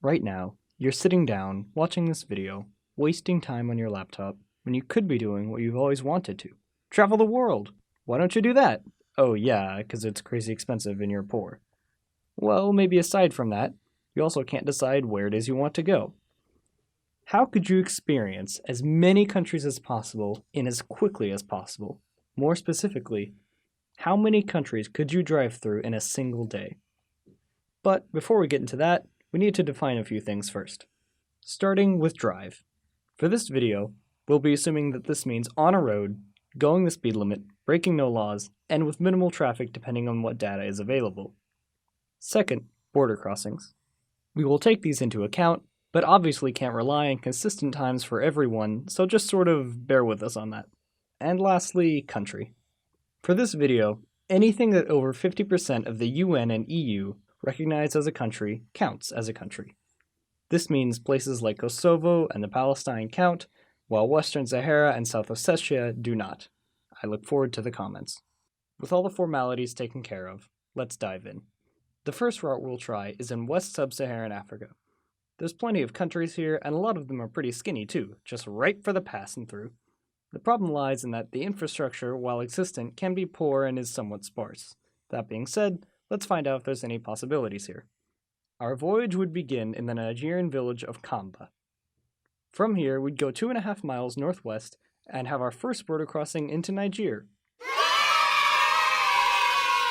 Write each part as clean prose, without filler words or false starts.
Right now, you're sitting down, watching this video, wasting time on your laptop when you could be doing what you've always wanted to. Travel the world! Why don't you do that? Oh yeah, because it's crazy expensive and you're poor. Well, maybe aside from that, you also can't decide where it is you want to go. How could you experience as many countries as possible in as quickly as possible? More specifically, how many countries could you drive through in a single day? But before we get into that, we need to define a few things first. Starting with drive. For this video, we'll be assuming that this means on a road, going the speed limit, breaking no laws, and with minimal traffic depending on what data is available. Second, border crossings. We will take these into account, but obviously can't rely on consistent times for everyone, so just sort of bear with us on that. And lastly, country. For this video, anything that over 50% of the UN and EU recognize as a country counts as a country. This means places like Kosovo and the Palestine count, while Western Sahara and South Ossetia do not. I look forward to the comments. With all the formalities taken care of, let's dive in. The first route we'll try is in West Sub-Saharan Africa. There's plenty of countries here, and a lot of them are pretty skinny too, just ripe for the passing through. The problem lies in that the infrastructure, while existent, can be poor and is somewhat sparse. That being said, let's find out if there's any possibilities here. Our voyage would begin in the Nigerian village of Kamba. From here, we'd go 2.5 miles northwest and have our first border crossing into Niger.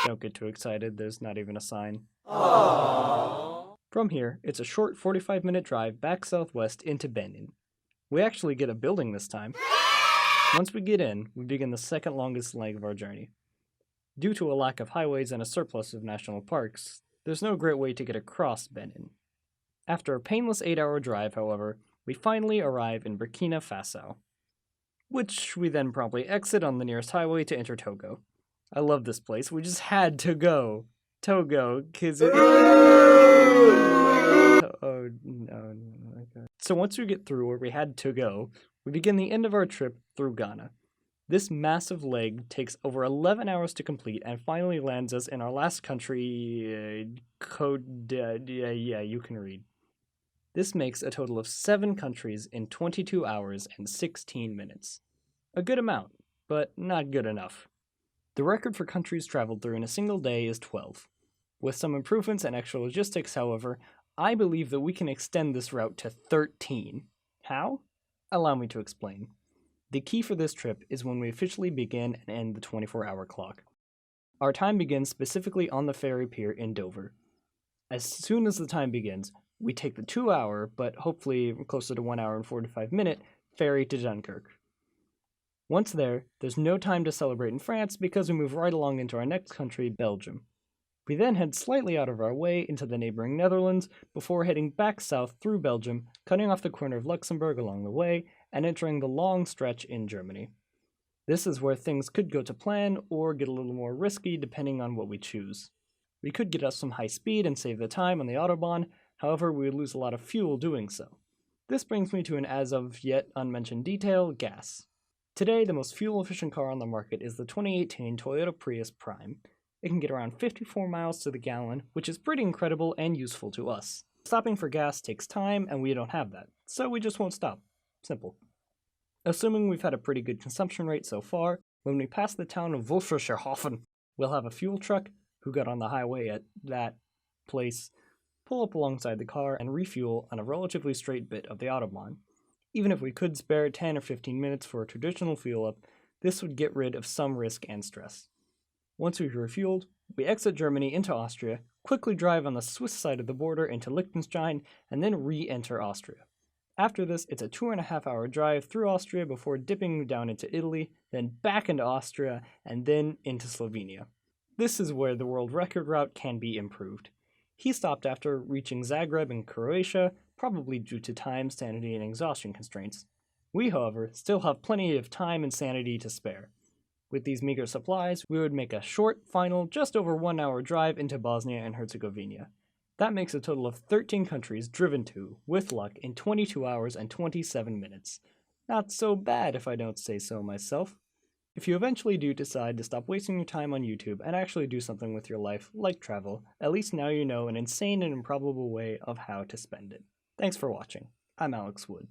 Don't get too excited, there's not even a sign. Aww. From here, it's a short 45-minute drive back southwest into Benin. We actually get a building this time. Once we get in, we begin the second longest leg of our journey. Due to a lack of highways and a surplus of national parks, there's no great way to get across Benin. After a painless 8-hour drive, however, we finally arrive in Burkina Faso, which we then promptly exit on the nearest highway to enter Togo. I love this place, we just had to go. Togo, cause it... Oh, no, okay. So once we get through where we had to go, we begin the end of our trip through Ghana. This massive leg takes over 11 hours to complete and finally lands us in our last country, yeah, you can read. This makes a total of 7 countries in 22 hours and 16 minutes. A good amount, but not good enough. The record for countries traveled through in a single day is 12. With some improvements and extra logistics, however, I believe that we can extend this route to 13. How? Allow me to explain. The key for this trip is when we officially begin and end the 24-hour clock. Our time begins specifically on the ferry pier in Dover. As soon as the time begins, we take the 2-hour, but hopefully closer to 1 hour and 45-minute, ferry to Dunkirk. Once there, there's no time to celebrate in France because we move right along into our next country, Belgium. We then head slightly out of our way into the neighboring Netherlands before heading back south through Belgium, cutting off the corner of Luxembourg along the way, and entering the long stretch in Germany. This is where things could go to plan or get a little more risky depending on what we choose. We could get us some high speed and save the time on the Autobahn, however we would lose a lot of fuel doing so. This brings me to an as of yet unmentioned detail, gas. Today, the most fuel-efficient car on the market is the 2018 Toyota Prius Prime. It can get around 54 miles to the gallon, which is pretty incredible and useful to us. Stopping for gas takes time, and we don't have that, so we just won't stop. Simple. Assuming we've had a pretty good consumption rate so far, when we pass the town of Wolferscherhofen, we'll have a fuel truck, who got on the highway at that place, pull up alongside the car and refuel on a relatively straight bit of the Autobahn. Even if we could spare 10 or 15 minutes for a traditional fuel up, this would get rid of some risk and stress. Once we've refueled, we exit Germany into Austria, quickly drive on the Swiss side of the border into Liechtenstein, and then re-enter Austria. After this, it's a 2.5-hour drive through Austria before dipping down into Italy, then back into Austria, and then into Slovenia. This is where the world record route can be improved. He stopped after reaching Zagreb in Croatia, probably due to time, sanity, and exhaustion constraints. We, however, still have plenty of time and sanity to spare. With these meager supplies, we would make a short, final, just over 1-hour drive into Bosnia and Herzegovina. That makes a total of 13 countries driven to, with luck, in 22 hours and 27 minutes. Not so bad if I don't say so myself. If you eventually do decide to stop wasting your time on YouTube and actually do something with your life, like travel, at least now you know an insane and improbable way of how to spend it. Thanks for watching. I'm Alex Wood.